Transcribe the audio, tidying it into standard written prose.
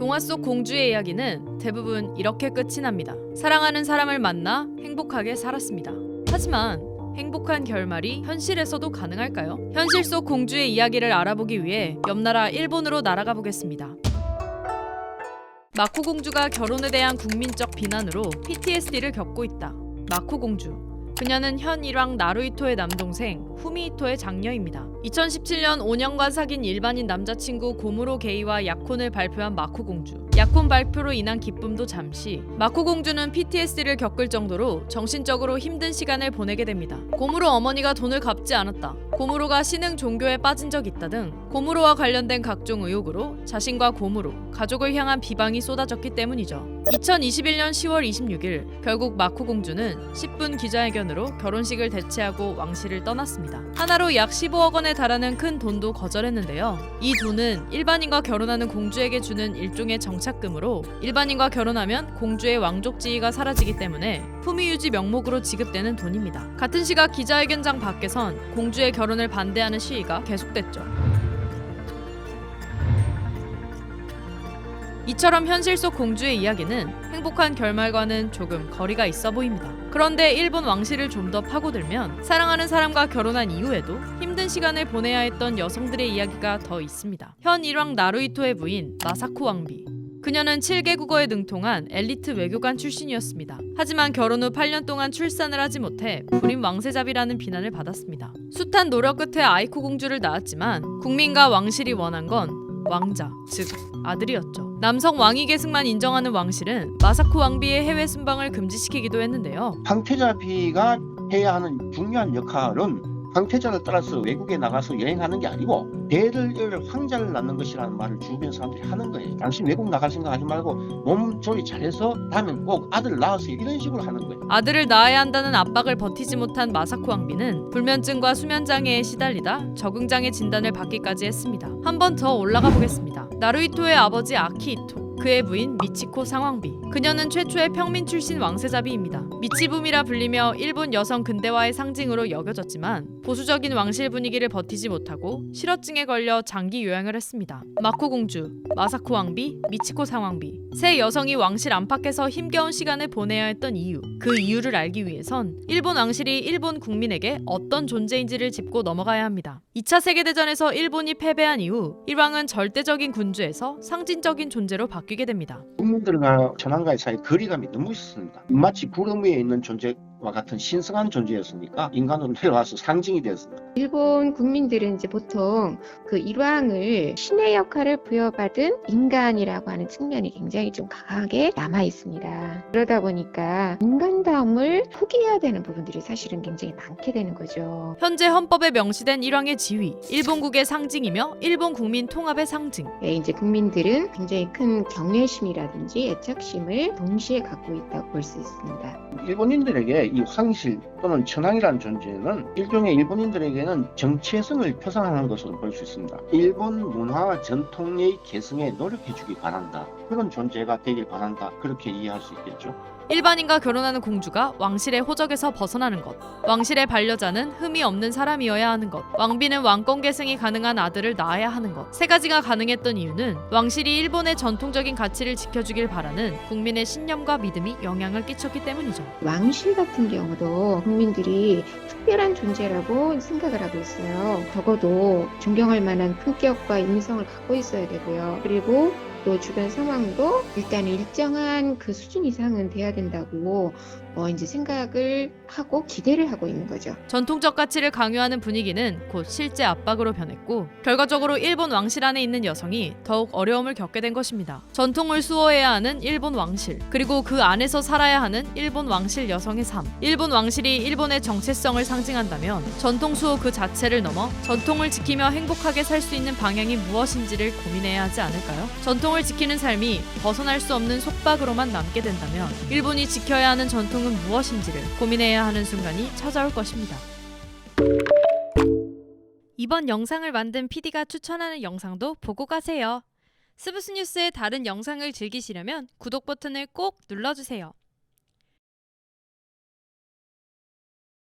동화 속 공주의 이야기는 대부분 이렇게 끝이 납니다. 사랑하는 사람을 만나 행복하게 살았습니다. 하지만 행복한 결말이 현실에서도 가능할까요? 현실 속 공주의 이야기를 알아보기 위해 옆나라 일본으로 날아가 보겠습니다. 마코 공주가 결혼에 대한 국민적 비난으로 PTSD를 겪고 있다. 마코 공주. 그녀는 현 일왕 나루히토의 남동생 후미히토의 장녀입니다. 2017년 5년간 사귄 일반인 남자친구 고무로 게이와 약혼을 발표한 마코 공주. 약혼 발표로 인한 기쁨도 잠시. 마코 공주는 PTSD를 겪을 정도로 정신적으로 힘든 시간을 보내게 됩니다. 고무로 어머니가 돈을 갚지 않았다. 고무로가 신흥 종교에 빠진 적 있다 등 고무로와 관련된 각종 의혹으로 자신과 고무로, 가족을 향한 비방이 쏟아졌기 때문이죠. 2021년 10월 26일 결국 마코 공주는 10분 기자회견으로 결혼식을 대체하고 왕실을 떠났습니다. 하나로 약 15억 원에 달하는 큰 돈도 거절했는데요. 이 돈은 일반인과 결혼하는 공주에게 주는 일종의 정착금으로 일반인과 결혼하면 공주의 왕족 지위가 사라지기 때문에 품위유지 명목으로 지급되는 돈입니다. 같은 시각 기자회견장 밖에선 공주의 결혼을 반대하는 시위가 계속됐죠. 이처럼 현실 속 공주의 이야기는 행복한 결말과는 조금 거리가 있어 보입니다. 그런데 일본 왕실을 좀 더 파고들면 사랑하는 사람과 결혼한 이후에도 힘든 시간을 보내야 했던 여성들의 이야기가 더 있습니다. 현 일왕 나루히토의 부인 마사코 왕비. 그녀는 7개 국어에 능통한 엘리트 외교관 출신이었습니다. 하지만 결혼 후 8년 동안 출산을 하지 못해 불임 왕세자비라는 비난을 받았습니다. 숱한 노력 끝에 아이코 공주를 낳았지만 국민과 왕실이 원한 건 왕자, 즉 아들이었죠. 남성 왕위 계승만 인정하는 왕실은 마사코 왕비의 해외 순방을 금지시키기도 했는데요. 황태자비가 해야 하는 중요한 역할은 황태자를 따라서 외국에 나가서 여행하는 게 아니고 대를 이을 황자를 낳는 것이라는 말을 주변 사람들이 하는 거예요. 당신 외국 나갈 생각하지 말고 몸 조리 잘해서 다음엔 꼭 아들 낳아서 이런 식으로 하는 거예요. 아들을 낳아야 한다는 압박을 버티지 못한 마사코 왕비는 불면증과 수면장애에 시달리다 적응장애 진단을 받기까지 했습니다. 한 번 더 올라가 보겠습니다. 나루히토의 아버지 아키히토. 그의 부인 미치코 상왕비. 그녀는 최초의 평민 출신 왕세자비입니다. 미치붐이라 불리며 일본 여성 근대화의 상징으로 여겨졌지만 보수적인 왕실 분위기를 버티지 못하고 실어증에 걸려 장기 요양을 했습니다. 마코 공주, 마사코 왕비, 미치코 상왕비. 세 여성이 왕실 안팎에서 힘겨운 시간을 보내야 했던 이유. 그 이유를 알기 위해선 일본 왕실이 일본 국민에게 어떤 존재인지를 짚고 넘어가야 합니다. 2차 세계대전에서 일본이 패배한 이후 일왕은 절대적인 군주에서 상징적인 존재로 바뀌게 됩니다. 국민들과 천황과의 사이 거리감이 너무 있었습니다. 마치 구름 위에 있는 존재와 같은 신성한 존재였으니까 인간으로 내려와서 상징이 되었습니다. 일본 국민들은 이제 보통 그 일왕을 신의 역할을 부여받은 인간이라고 하는 측면이 굉장히 좀 강하게 남아 있습니다. 그러다 보니까 인간다움을 포기해야 되는 부분들이 사실은 굉장히 많게 되는 거죠. 현재 헌법에 명시된 일왕의 지위, 일본국의 상징이며 일본 국민 통합의 상징. 이제 국민들은 굉장히 큰 경외심이라든지 애착심을 동시에 갖고 있다고 볼 수 있습니다. 일본인들에게 이 황실 또는 천황이라는 존재는 일종의 일본인들에게는 정체성을 표상하는 것으로 볼 수 있습니다. 일본 문화와 전통의 계승에 노력해주기 바란다. 그런 존재가 되길 바란다. 그렇게 이해할 수 있겠죠. 일반인과 결혼하는 공주가 왕실의 호적에서 벗어나는 것. 왕실의 반려자는 흠이 없는 사람이어야 하는 것. 왕비는 왕권 계승이 가능한 아들을 낳아야 하는 것. 세 가지가 가능했던 이유는 왕실이 일본의 전통적인 가치를 지켜주길 바라는 국민의 신념과 믿음이 영향을 끼쳤기 때문이죠. 왕실 같은 경우도 국민들이 특별한 존재라고 생각을 하고 있어요. 적어도 존경할 만한 품격과 인성을 갖고 있어야 되고요. 그리고 또 주변 상황도 일단 일정한 그 수준 이상은 돼야 된다고 이제 생각을 하고 기대를 하고 있는 거죠. 전통적 가치를 강요하는 분위기는 곧 실제 압박으로 변했고 결과적으로 일본 왕실 안에 있는 여성이 더욱 어려움을 겪게 된 것입니다. 전통을 수호해야 하는 일본 왕실, 그리고 그 안에서 살아야 하는 일본 왕실 여성의 삶. 일본 왕실이 일본의 정체성을 상징한다면 전통 수호 그 자체를 넘어 전통을 지키며 행복하게 살 수 있는 방향이 무엇인지를 고민해야 하지 않을까요? 전통을 지키는 삶이 벗어날 수 없는 속박으로만 남게 된다면 일본이 지켜야 하는 전통은 무엇인지를 고민해야 하는 순간이 찾아올 것입니다. 이번 영상을 만든 PD가 추천하는 영상도 보고 가세요. 스브스 뉴스의 다른 영상을 즐기시려면 구독 버튼을 꼭 눌러주세요.